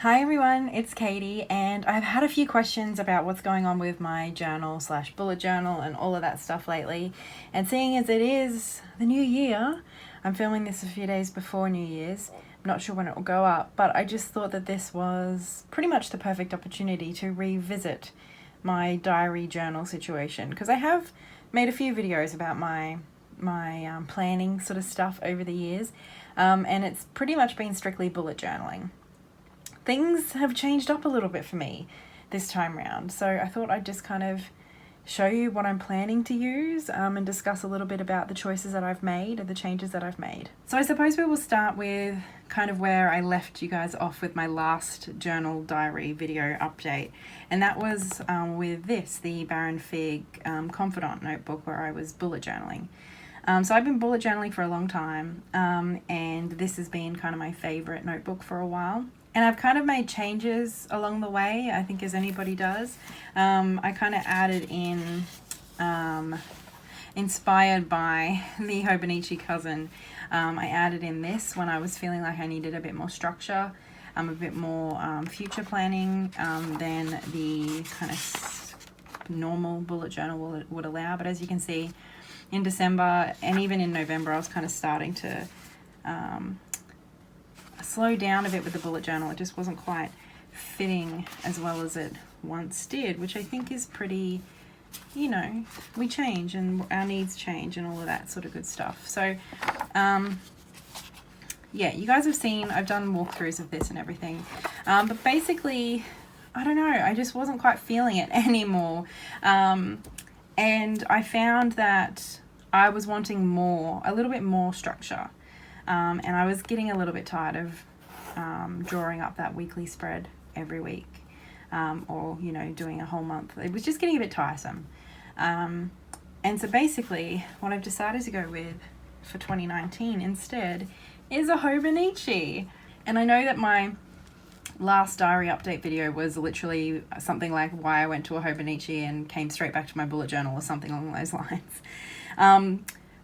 Hi everyone, it's Katie, and I've had a few questions about what's going on with my journal / bullet journal and all of that stuff lately. And seeing as it is the new year, I'm filming this a few days before New Year's. I'm not sure when it will go up, but I just thought that this was pretty much the perfect opportunity to revisit my diary journal situation, because I have made a few videos about my planning sort of stuff over the years, and it's pretty much been strictly bullet journaling. Things have changed up a little bit for me this time round, so I thought I'd just kind of show you what I'm planning to use, and discuss a little bit about the choices that I've made and the changes that I've made. So I suppose we will start with kind of where I left you guys off with my last journal diary video update, and that was with the Baron Fig Confidant notebook where I was bullet journaling. So I've been bullet journaling for a long time, and this has been kind of my favorite notebook for a while. And I've kind of made changes along the way, I think, as anybody does. I kind of added in, inspired by the Hobonichi cousin, I added in this when I was feeling like I needed a bit more structure, a bit more future planning than the kind of normal bullet journal would allow. But as you can see, in December and even in November, I was kind of starting to slow down a bit with the bullet journal. It just wasn't quite fitting as well as it once did, which I think is pretty, you know, we change and our needs change and all of that sort of good stuff. So yeah, you guys have seen, I've done walkthroughs of this and everything, but basically, I don't know, I just wasn't quite feeling it anymore, and I found that I was wanting more, a little bit more structure. And I was getting a little bit tired of drawing up that weekly spread every week, or, you know, doing a whole month. It was just getting a bit tiresome. And so basically what I've decided to go with for 2019 instead is a Hobonichi. And I know that my last diary update video was literally something like why I went to a Hobonichi and came straight back to my bullet journal or something along those lines.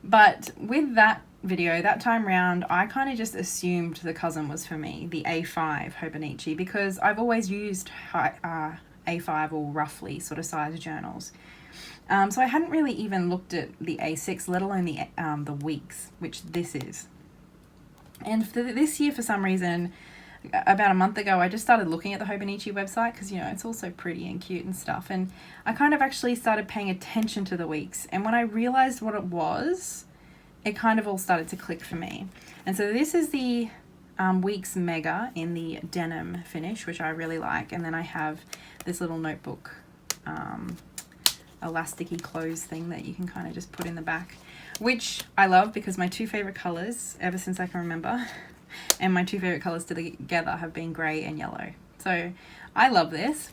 But with that video, that time round, I kind of just assumed the cousin was for me, the A5 Hobonichi, because I've always used A5 or roughly sort of size journals. So I hadn't really even looked at the A6, let alone the Weeks, which this is. And for this year, for some reason, about a month ago, I just started looking at the Hobonichi website because, you know, it's also pretty and cute and stuff. And I kind of actually started paying attention to the Weeks. And when I realized what it was, it kind of all started to click for me. And so this is the Weeks Mega in the denim finish, which I really like. And then I have this little notebook elasticy clothes thing that you can kind of just put in the back, which I love because my two favorite colors ever since I can remember, and my two favorite colors together have been gray and yellow. So I love this.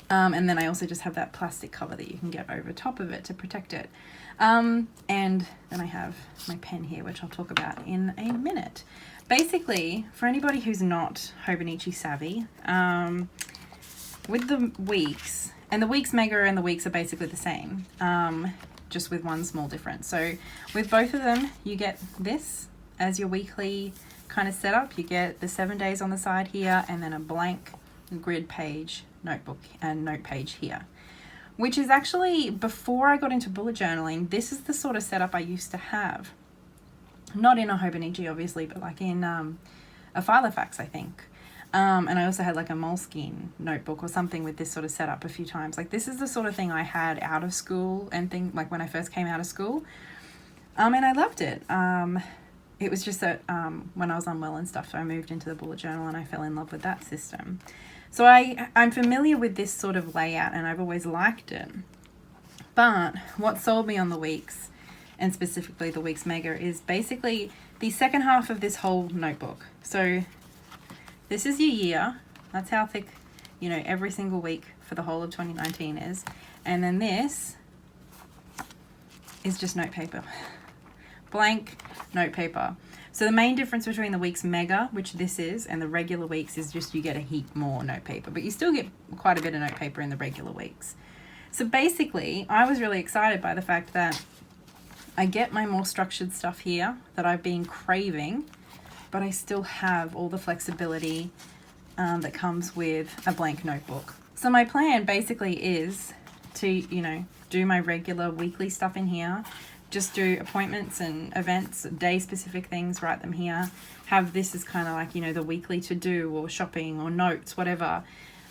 And then I also just have that plastic cover that you can get over top of it to protect it. And then I have my pen here, which I'll talk about in a minute. Basically, for anybody who's not Hobonichi savvy, with the Weeks, and the Weeks Mega and the Weeks are basically the same, just with one small difference. So with both of them, you get this as your weekly kind of setup. You get the 7 days on the side here, and then a blank grid page notebook and note page here, which is actually, before I got into bullet journaling, this is the sort of setup I used to have. Not in a Hobonichi, obviously, but like in a Filofax, I think. And I also had like a Moleskine notebook or something with this sort of setup a few times. Like, this is the sort of thing I had out of school and like when I first came out of school. And I loved it. It was just that when I was unwell and stuff, so I moved into the bullet journal and I fell in love with that system. So I'm familiar with this sort of layout and I've always liked it. But what sold me on the Weeks, and specifically the Weeks Mega, is basically the second half of this whole notebook. So this is your year. That's how thick, you know, every single week for the whole of 2019 is. And then this is just note paper. Blank note paper. So the main difference between the Weeks Mega, which this is, and the regular Weeks is just you get a heap more note paper, but you still get quite a bit of note paper in the regular Weeks. So basically, I was really excited by the fact that I get my more structured stuff here that I've been craving, but I still have all the flexibility that comes with a blank notebook. So my plan basically is to, you know, do my regular weekly stuff in here, just do appointments and events, day specific things, write them here, have this as kind of like, you know, the weekly to do or shopping or notes, whatever.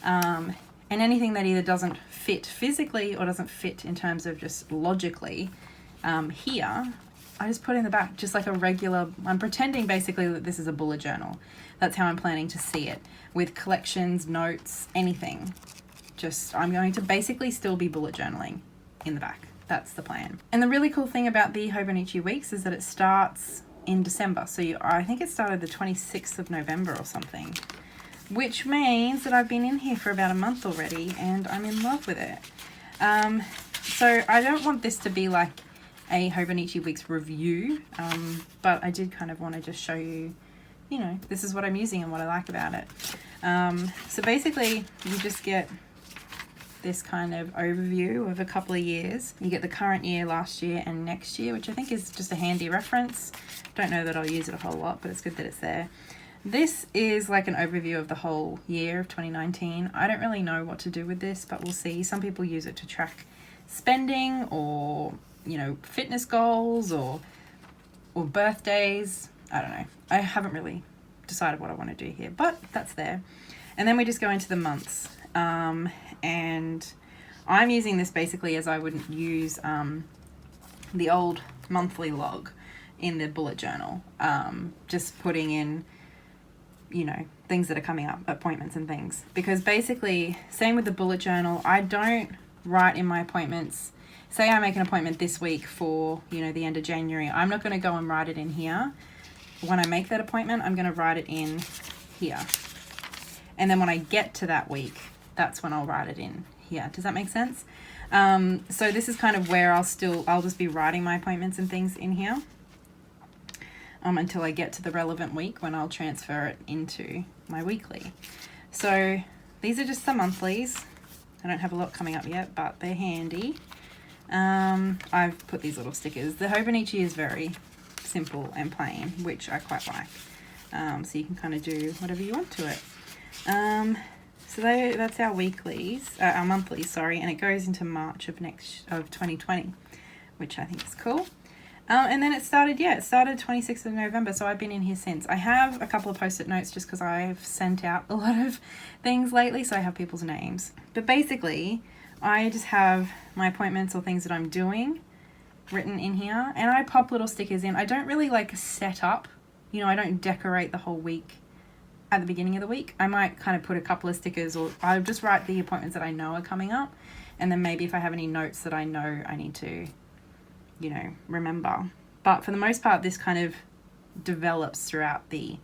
And anything that either doesn't fit physically or doesn't fit in terms of just logically here, I just put in the back, just like a regular, I'm pretending basically that this is a bullet journal. That's how I'm planning to see it, with collections, notes, anything. Just, I'm going to basically still be bullet journaling in the back. That's the plan. And the really cool thing about the Hobonichi Weeks is that it starts in December. So I think it started the 26th of November or something, which means that I've been in here for about a month already and I'm in love with it. So I don't want this to be like a Hobonichi Weeks review, but I did kind of want to just show you, you know, this is what I'm using and what I like about it. So basically you just get this kind of overview of a couple of years. You get the current year, last year, and next year, which I think is just a handy reference. Don't know that I'll use it a whole lot, but it's good that it's there. This is like an overview of the whole year of 2019. I don't really know what to do with this, but we'll see. Some people use it to track spending or, you know, fitness goals or birthdays. I don't know. I haven't really decided what I want to do here, but that's there. And then we just go into the months. And I'm using this basically as I would use the old monthly log in the bullet journal. Just putting in, you know, things that are coming up, appointments and things. Because basically, same with the bullet journal, I don't write in my appointments. Say I make an appointment this week for, you know, the end of January. I'm not going to go and write it in here. When I make that appointment, I'm going to write it in here. And then when I get to that week, that's when I'll write it in here. Does that make sense? So this is kind of where I'll just be writing my appointments and things in here until I get to the relevant week when I'll transfer it into my weekly. So these are just the monthlies. I don't have a lot coming up yet, but they're handy. I've put these little stickers. The Hobonichi is very simple and plain, which I quite like. So you can kind of do whatever you want to it. So that's our weeklies, our monthlies, sorry, and it goes into March of 2020, which I think is cool. And then it started 26th of November, so I've been in here since. I have a couple of post-it notes just because I've sent out a lot of things lately, so I have people's names. But basically, I just have my appointments or things that I'm doing written in here, and I pop little stickers in. I don't really like set up, you know, I don't decorate the whole week at the beginning of the week. I might kind of put a couple of stickers, or I'll just write the appointments that I know are coming up, and then maybe if I have any notes that I know I need to, you know, remember. But for the most part, this kind of develops throughout the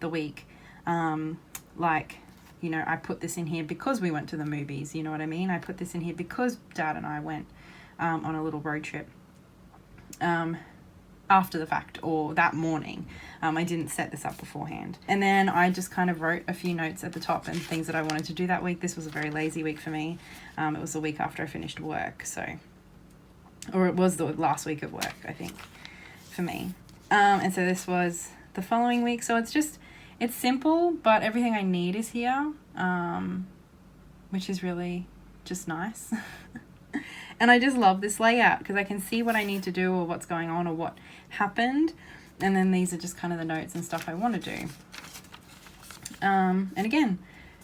week. Like, you know, I put this in here because we went to the movies, you know what I mean? I put this in here because Dad and I went on a little road trip after the fact, or that morning. I didn't set this up beforehand. And then I just kind of wrote a few notes at the top and things that I wanted to do that week. This was a very lazy week for me. It was the week after I finished work, or it was the last week of work, I think, for me. And so this was the following week. So it's simple, but everything I need is here, which is really just nice. And I just love this layout because I can see what I need to do or what's going on or what happened. And then these are just kind of the notes and stuff I want to do. And again,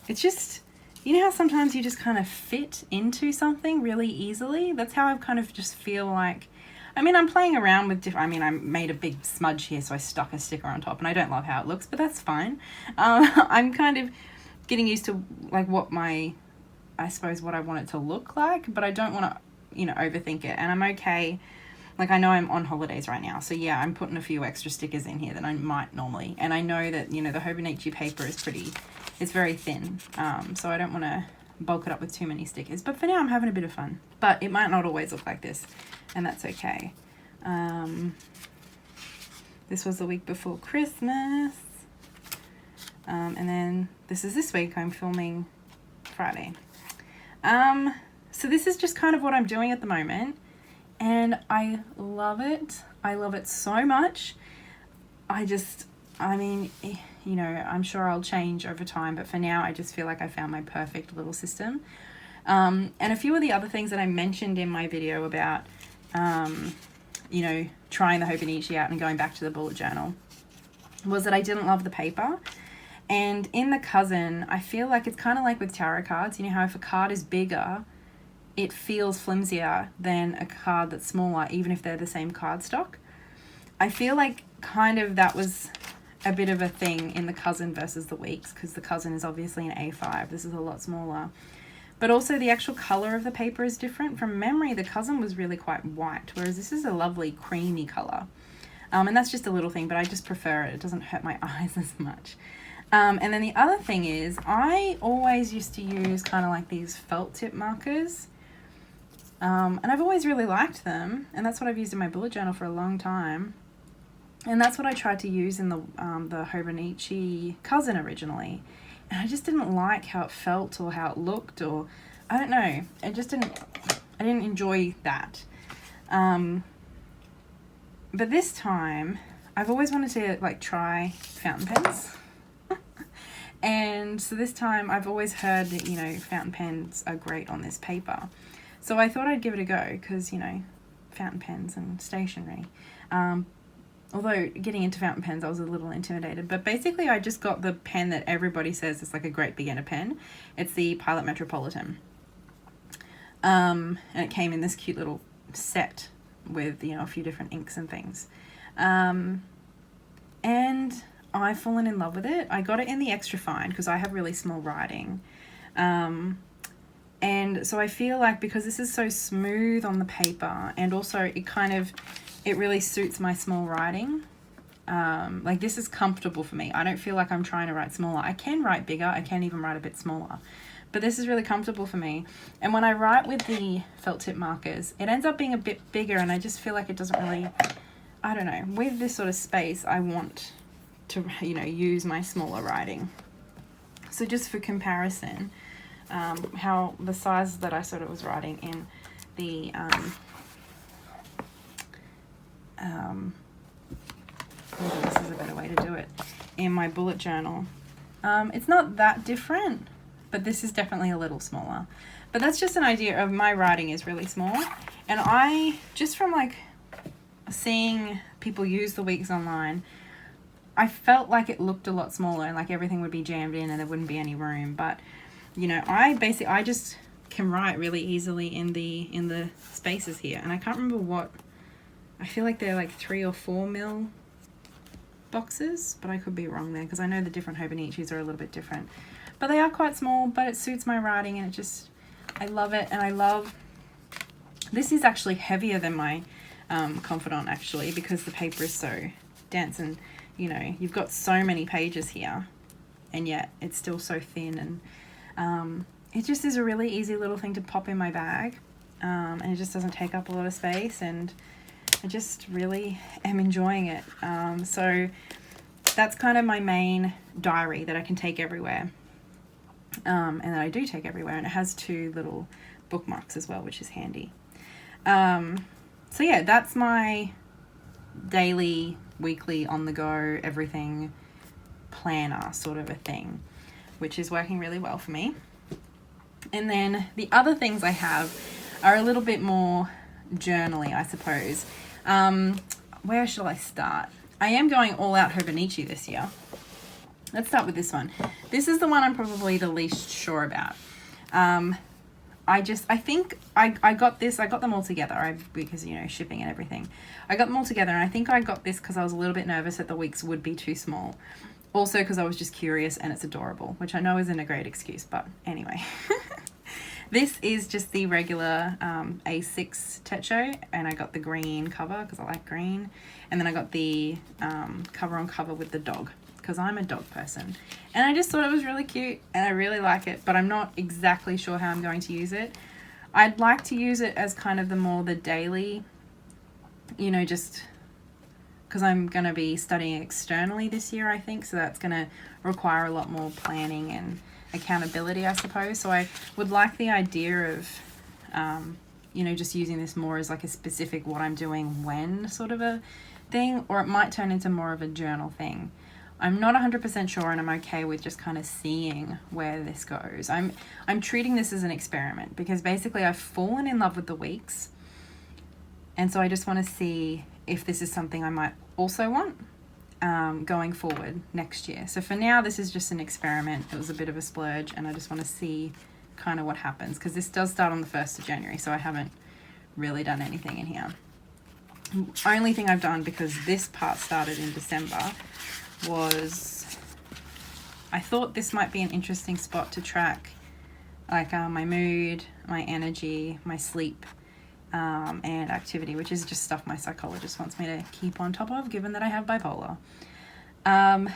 it's just, you know how sometimes you just kind of fit into something really easily? That's how I kind of just feel like, I mean, I'm playing around with I made a big smudge here, so I stuck a sticker on top, and I don't love how it looks, but that's fine. I'm kind of getting used to like what I want it to look like, but I don't want to, you know, overthink it. And I'm okay. Like, I know I'm on holidays right now, so yeah, I'm putting a few extra stickers in here that I might normally. And I know that, you know, the Hobonichi paper is it's very thin, so I don't want to bulk it up with too many stickers. But for now, I'm having a bit of fun. But it might not always look like this, and that's okay. This was the week before Christmas. And then this week. I'm filming Friday. So this is just kind of what I'm doing at the moment, and I love it. I love it so much. I mean, you know, I'm sure I'll change over time, but for now I just feel like I found my perfect little system. And a few of the other things that I mentioned in my video about, you know, trying the Hobonichi out and going back to the bullet journal was that I didn't love the paper. And in the cousin, I feel like it's kind of like with tarot cards. You know how if a card is bigger, it feels flimsier than a card that's smaller, even if they're the same card stock. I feel like kind of that was a bit of a thing in the cousin versus the Weeks, because the cousin is obviously an A5. This is a lot smaller. But also the actual color of the paper is different. From memory, the cousin was really quite white, whereas this is a lovely creamy color. And that's just a little thing, but I just prefer it. It doesn't hurt my eyes as much. And then the other thing is, I always used to use kind of like these felt tip markers. And I've always really liked them. And that's what I've used in my bullet journal for a long time. And that's what I tried to use in the Hobonichi cousin originally. And I just didn't like how it felt or how it looked, or I don't know. I didn't enjoy that. But this time, I've always wanted to like try fountain pens. And so this time I've always heard that, you know, fountain pens are great on this paper. So I thought I'd give it a go because, you know, fountain pens and stationery. Although getting into fountain pens, I was a little intimidated. But basically, I just got the pen that everybody says is like a great beginner pen. It's the Pilot Metropolitan. And it came in this cute little set with, you know, a few different inks and things. And I've fallen in love with it. I got it in the extra fine because I have really small writing. And so I feel like because this is so smooth on the paper, and also it really suits my small writing. Like this is comfortable for me. I don't feel like I'm trying to write smaller. I can write bigger. I can even write a bit smaller. But this is really comfortable for me. And when I write with the felt tip markers, it ends up being a bit bigger, and I just feel like it doesn't really, I don't know, with this sort of space, I want to, you know, use my smaller writing. So just for comparison, how the size that I sort of was writing in the, maybe this is a better way to do it, in my bullet journal. It's not that different, but this is definitely a little smaller. But that's just an idea of my writing is really small. And I, just from like seeing people use the Weeks online, I felt like it looked a lot smaller and like everything would be jammed in and there wouldn't be any room. But, you know, I just can write really easily in the spaces here. And I can't remember what, I feel like they're like 3 or 4 mil boxes, but I could be wrong there because I know the different Hobonichis are a little bit different. But they are quite small, but it suits my writing, and it just, I love it. And I love, this is actually heavier than my Confidant actually, because the paper is so dense, and you know, you've got so many pages here and yet it's still so thin, and it just is a really easy little thing to pop in my bag, and it just doesn't take up a lot of space, and I just really am enjoying it. So that's kind of my main diary that I can take everywhere, and that I do take everywhere, and it has 2 little bookmarks as well, which is handy. So yeah, that's my daily, weekly, on the go, everything planner sort of a thing, which is working really well for me. And then the other things I have are a little bit more journaly, I suppose. Where shall I start? I am going all out Hobonichi this year. Let's start with this one. This is the one I'm probably the least sure about. I think I got them all together because, you know, shipping and everything. I got them all together, and I think I got this because I was a little bit nervous that the Weeks would be too small. Also because I was just curious, and it's adorable, which I know isn't a great excuse, but anyway. This is just the regular A6 Techo, and I got the green cover because I like green. And then I got the cover on cover with the dog because I'm a dog person. And I just thought it was really cute, and I really like it, but I'm not exactly sure how I'm going to use it. I'd like to use it as kind of the daily, you know, just because I'm going to be studying externally this year, I think. So that's going to require a lot more planning and accountability, I suppose. So I would like the idea of, you know, just using this more as like a specific what I'm doing when sort of a thing, or it might turn into more of a journal thing. I'm not 100% sure, and I'm okay with just kind of seeing where this goes. I'm treating this as an experiment because basically I've fallen in love with the weeks, and so I just want to see if this is something I might also want going forward next year. So for now, this is just an experiment. It was a bit of a splurge, and I just want to see kind of what happens, because this does start on the 1st of January, so I haven't really done anything in here. Only thing I've done, because this part started in December, was I thought this might be an interesting spot to track like my mood, my energy, my sleep, and activity, which is just stuff my psychologist wants me to keep on top of, given that I have bipolar. And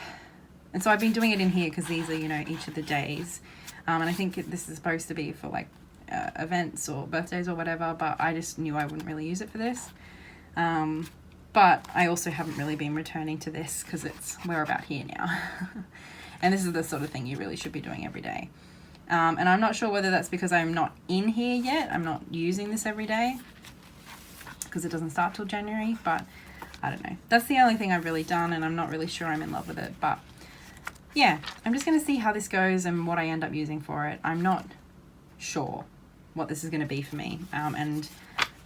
so I've been doing it in here because these are, you know, each of the days. And I think this is supposed to be for like events or birthdays or whatever, but I just knew I wouldn't really use it for this. But I also haven't really been returning to this because we're about here now. And this is the sort of thing you really should be doing every day. And I'm not sure whether that's because I'm not in here yet. I'm not using this every day because it doesn't start till January, but I don't know. That's the only thing I've really done, and I'm not really sure I'm in love with it. But yeah, I'm just going to see how this goes and what I end up using for it. I'm not sure what this is going to be for me. And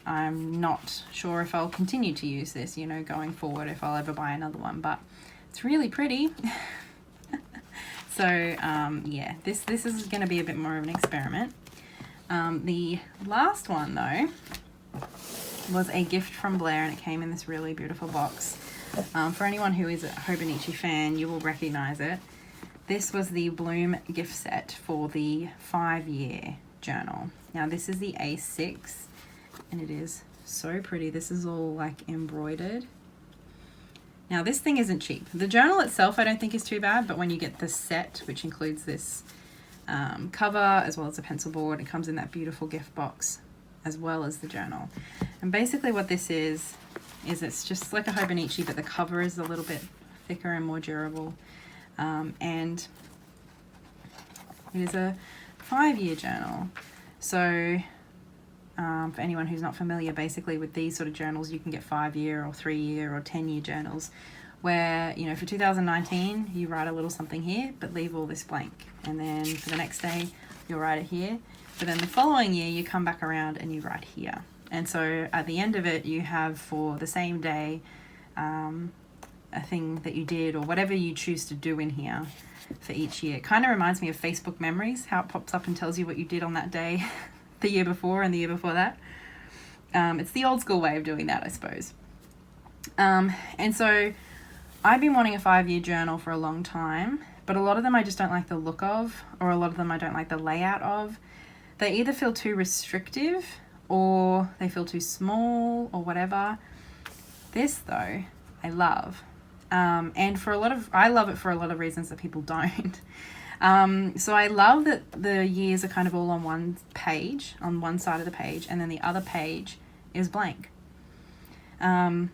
I'm not sure if I'll continue to use this, you know, going forward, if I'll ever buy another one, but it's really pretty. So, yeah, this is going to be a bit more of an experiment. The last one, though, was a gift from Blair, and it came in this really beautiful box. For anyone who is a Hobonichi fan, you will recognize it. This was the Bloom gift set for the 5-year journal. Now, this is the A6, and it is so pretty. This is all like embroidered. Now, this thing isn't cheap. The journal itself I don't think is too bad, but when you get the set, which includes this cover as well as a pencil board, it comes in that beautiful gift box as well as the journal. And basically what this is it's just like a Hobonichi, but the cover is a little bit thicker and more durable. And it is a 5-year journal. So for anyone who's not familiar, basically with these sort of journals, you can get 5-year or 3-year or 10-year journals where, you know, for 2019, you write a little something here, but leave all this blank. And then for the next day, you'll write it here. But then the following year, you come back around and you write here. And so at the end of it, you have for the same day, a thing that you did or whatever you choose to do in here for each year. It kind of reminds me of Facebook memories, how it pops up and tells you what you did on that day the year before and the year before that. It's the old school way of doing that, I suppose. And so I've been wanting a 5-year journal for a long time, but a lot of them I just don't like the look of, or a lot of them I don't like the layout of. They either feel too restrictive or they feel too small or whatever. This though, I love. And I love it for a lot of reasons that people don't. So I love that the years are kind of all on one page, on one side of the page, and then the other page is blank. A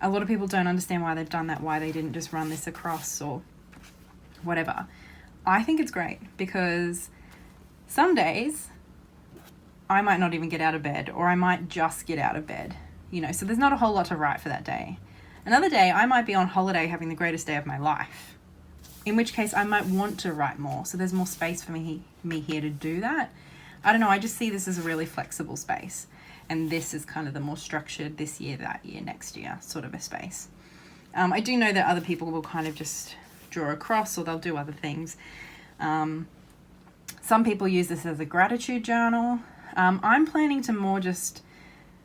lot of people don't understand why they've done that, why they didn't just run this across or whatever. I think it's great because some days I might not even get out of bed, or I might just get out of bed, you know, so there's not a whole lot to write for that day. Another day I might be on holiday having the greatest day of my life, in which case I might want to write more. So there's more space for me here to do that. I don't know. I just see this as a really flexible space. And this is kind of the more structured this year, that year, next year sort of a space. I do know that other people will kind of just draw across, or they'll do other things. Some people use this as a gratitude journal. I'm planning to more just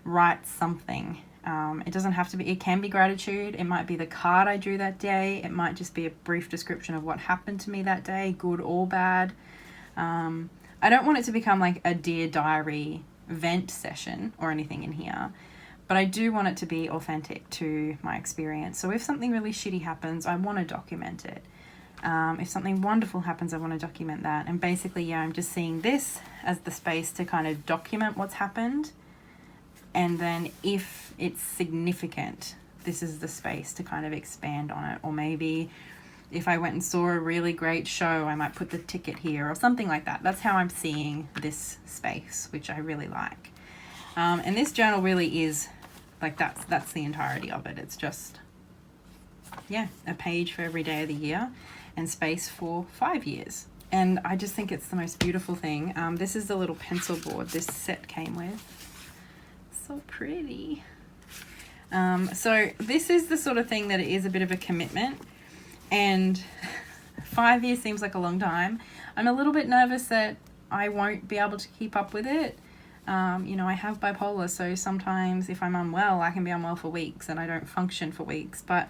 write something. It doesn't have to be, it can be gratitude. It might be the card I drew that day. It might just be a brief description of what happened to me that day, good or bad. I don't want it to become like a Dear Diary vent session or anything in here, but I do want it to be authentic to my experience. So if something really shitty happens, I want to document it. If something wonderful happens, I want to document that. And basically, yeah, I'm just seeing this as the space to kind of document what's happened. And then if it's significant, this is the space to kind of expand on it. Or maybe if I went and saw a really great show, I might put the ticket here or something like that. That's how I'm seeing this space, which I really like. And this journal really is like that's the entirety of it. It's just yeah, a page for every day of the year and space for 5 years. And I just think it's the most beautiful thing. This is the little pencil board this set came with. So pretty. So this is the sort of thing that it is a bit of a commitment, and 5 years seems like a long time. I'm a little bit nervous that I won't be able to keep up with it. You know, I have bipolar, so sometimes if I'm unwell, I can be unwell for weeks and I don't function for weeks. But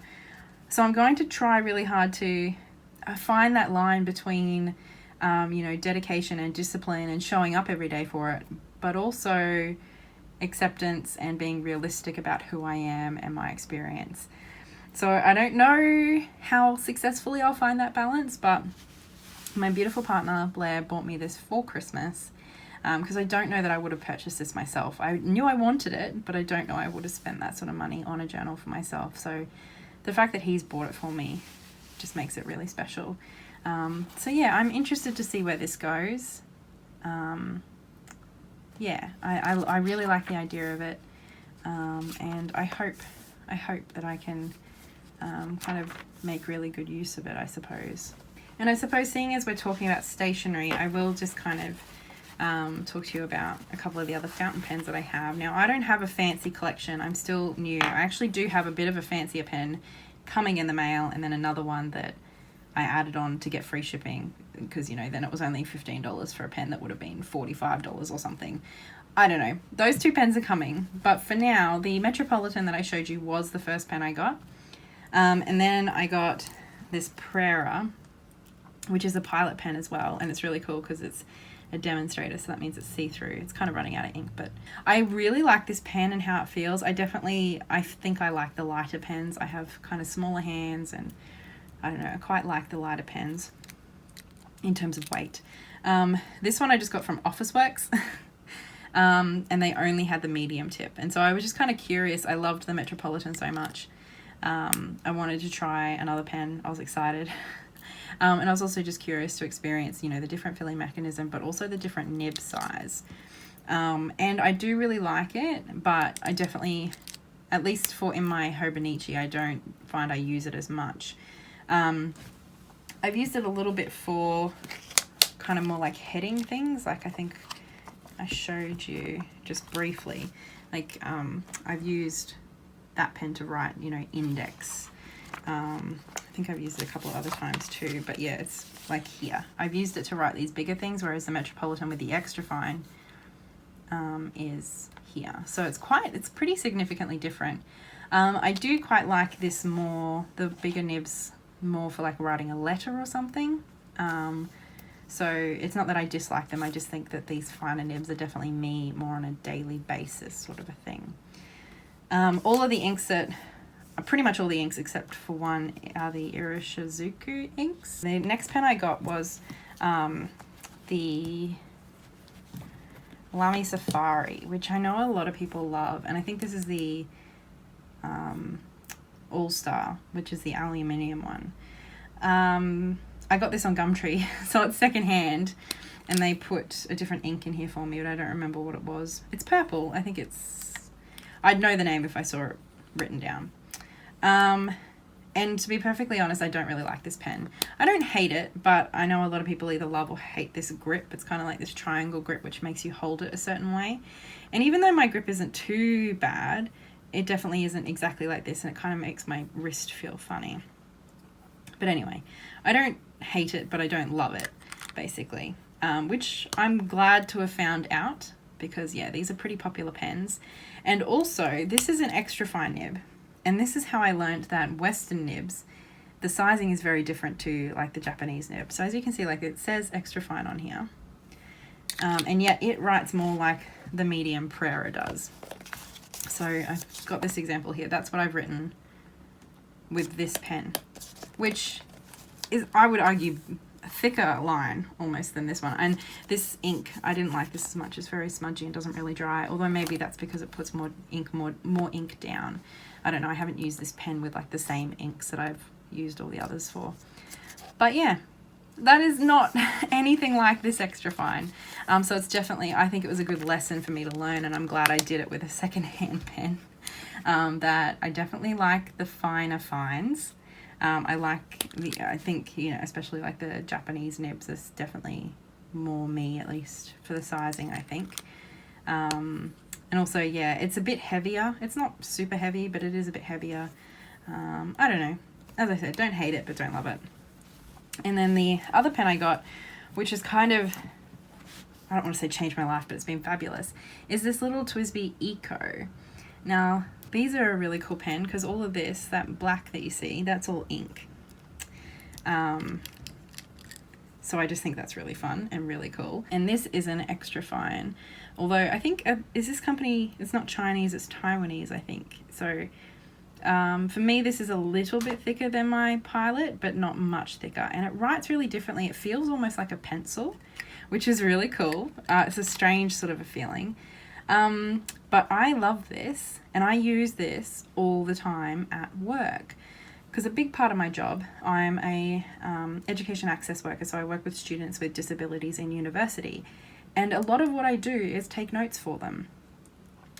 so I'm going to try really hard to find that line between, you know, dedication and discipline and showing up every day for it, but also acceptance and being realistic about who I am and my experience. So I don't know how successfully I'll find that balance, but my beautiful partner Blair bought me this for Christmas, because I don't know that I would have purchased this myself. I knew I wanted it, but I don't know I would have spent that sort of money on a journal for myself. So the fact that he's bought it for me just makes it really special. So yeah, I'm interested to see where this goes. Yeah, I really like the idea of it, and I hope that I can kind of make really good use of it, I suppose. And I suppose, seeing as we're talking about stationery, I will just kind of talk to you about a couple of the other fountain pens that I have. Now, I don't have a fancy collection. I'm still new. I actually do have a bit of a fancier pen coming in the mail, and then another one that I added on to get free shipping, because, you know, then it was only $15 for a pen that would have been $45 or something. I don't know. Those two pens are coming. But for now, the Metropolitan that I showed you was the first pen I got. And then I got this Prera, which is a pilot pen as well. And it's really cool because it's a demonstrator, so that means it's see-through. It's kind of running out of ink, but I really like this pen and how it feels. I think I like the lighter pens. I have kind of smaller hands, and I don't know, I quite like the lighter pens in terms of weight. This one I just got from Officeworks, and they only had the medium tip. And so I was just kind of curious. I loved the Metropolitan so much. I wanted to try another pen. I was excited. And I was also just curious to experience, you know, the different filling mechanism, but also the different nib size. And I do really like it, but I definitely, at least for in my Hobonichi, I don't find I use it as much. I've used it a little bit for kind of more like heading things. Like I think I showed you just briefly, like I've used that pen to write, you know, index. I think I've used it a couple of other times too, but yeah, it's like here. I've used it to write these bigger things, whereas the Metropolitan with the extra fine is here. So it's pretty significantly different. I do quite like this more, the bigger nibs, more for like writing a letter or something. So it's not that I dislike them, I just think that these finer nibs are definitely me more on a daily basis sort of a thing. All of the inks that, pretty much all the inks except for one, are the Irishizuku inks. The next pen I got was the Lamy Safari, which I know a lot of people love, and I think this is the Al-Star, which is the aluminium one. I got this on Gumtree, so it's secondhand, and they put a different ink in here for me, but I don't remember what it was. It's purple. I think I'd know the name if I saw it written down. And to be perfectly honest, I don't really like this pen. I don't hate it, but I know a lot of people either love or hate this grip. It's kind of like this triangle grip, which makes you hold it a certain way. And even though my grip isn't too bad, it definitely isn't exactly like this, and it kind of makes my wrist feel funny. But anyway, I don't hate it, but I don't love it, basically. Which I'm glad to have found out, because yeah, these are pretty popular pens. And also, this is an extra fine nib. And this is how I learned that Western nibs, the sizing is very different to like the Japanese nib. So as you can see, like it says extra fine on here. And yet it writes more like the medium Prera does. So I've got this example here. That's what I've written with this pen, which is, I would argue, a thicker line almost than this one. And this ink, I didn't like this as much. It's very smudgy and doesn't really dry, although maybe that's because it puts more ink down. I don't know, I haven't used this pen with like the same inks that I've used all the others for. But yeah, that is not anything like this extra fine. So it's definitely, I think it was a good lesson for me to learn, and I'm glad I did it with a secondhand pen. That I definitely like the finer fines. I think, you know, especially like the Japanese nibs is definitely more me, at least for the sizing, I think. And also, yeah, it's a bit heavier. It's not super heavy, but it is a bit heavier. I don't know. As I said, don't hate it, but don't love it. And then the other pen I got, which is kind of, I don't want to say changed my life, but it's been fabulous, is this little TWSBI Eco. Now, these are a really cool pen because all of this, that black that you see, that's all ink. So I just think that's really fun and really cool. And this is an extra fine. Although I think, is this company, it's not Chinese, it's Taiwanese, I think. So for me, this is a little bit thicker than my Pilot, but not much thicker. And it writes really differently. It feels almost like a pencil, which is really cool. It's a strange sort of a feeling. But I love this, and I use this all the time at work. Because a big part of my job, I'm a education access worker, so I work with students with disabilities in university. And a lot of what I do is take notes for them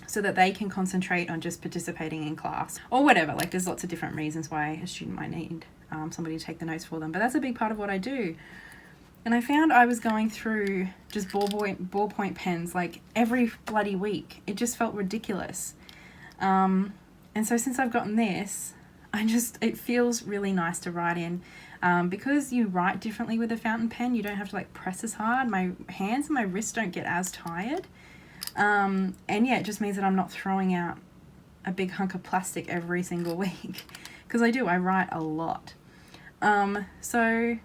so that they can concentrate on just participating in class or whatever. Like, there's lots of different reasons why a student might need somebody to take the notes for them, but that's a big part of what I do. And I found I was going through just ballpoint pens like every bloody week. It just felt ridiculous. And so since I've gotten this, it feels really nice to write in. Because you write differently with a fountain pen, you don't have to like press as hard. My hands and my wrists don't get as tired. And yeah, it just means that I'm not throwing out a big hunk of plastic every single week. Because I write a lot. So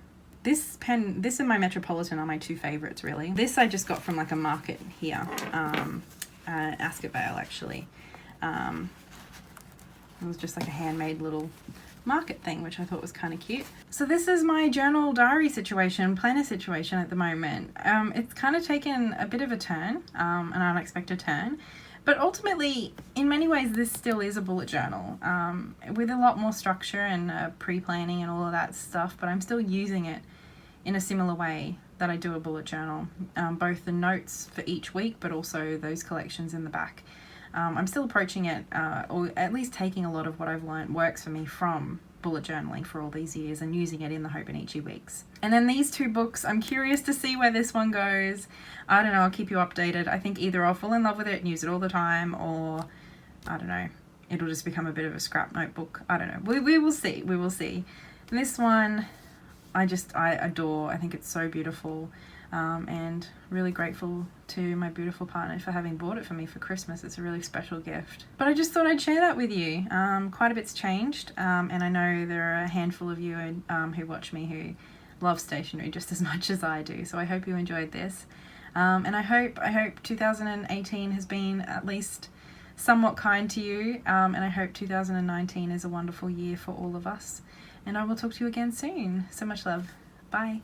this pen, this and my Metropolitan are my two favorites, really. This I just got from like a market here, Ascot Vale actually. It was just like a handmade little market thing, which I thought was kind of cute. So this is my journal diary situation, planner situation at the moment. It's kind of taken a bit of a turn, an unexpected turn, but ultimately, in many ways, this still is a bullet journal with a lot more structure and pre-planning and all of that stuff, but I'm still using it in a similar way that I do a bullet journal, both the notes for each week, but also those collections in the back. I'm still approaching it, or at least taking a lot of what I've learned works for me from bullet journaling for all these years and using it in the Hobonichi Weeks. And then these two books, I'm curious to see where this one goes. I don't know, I'll keep you updated. I think either I'll fall in love with it and use it all the time, or I don't know, it'll just become a bit of a scrap notebook. I don't know, we will see, we will see. This one, I adore. I think it's so beautiful. And really grateful to my beautiful partner for having bought it for me for Christmas. It's a really special gift. But I just thought I'd share that with you. Quite a bit's changed, and I know there are a handful of you who watch me who love stationery just as much as I do. So I hope you enjoyed this, and I hope 2018 has been at least somewhat kind to you, and I hope 2019 is a wonderful year for all of us. And I will talk to you again soon. So much love. Bye.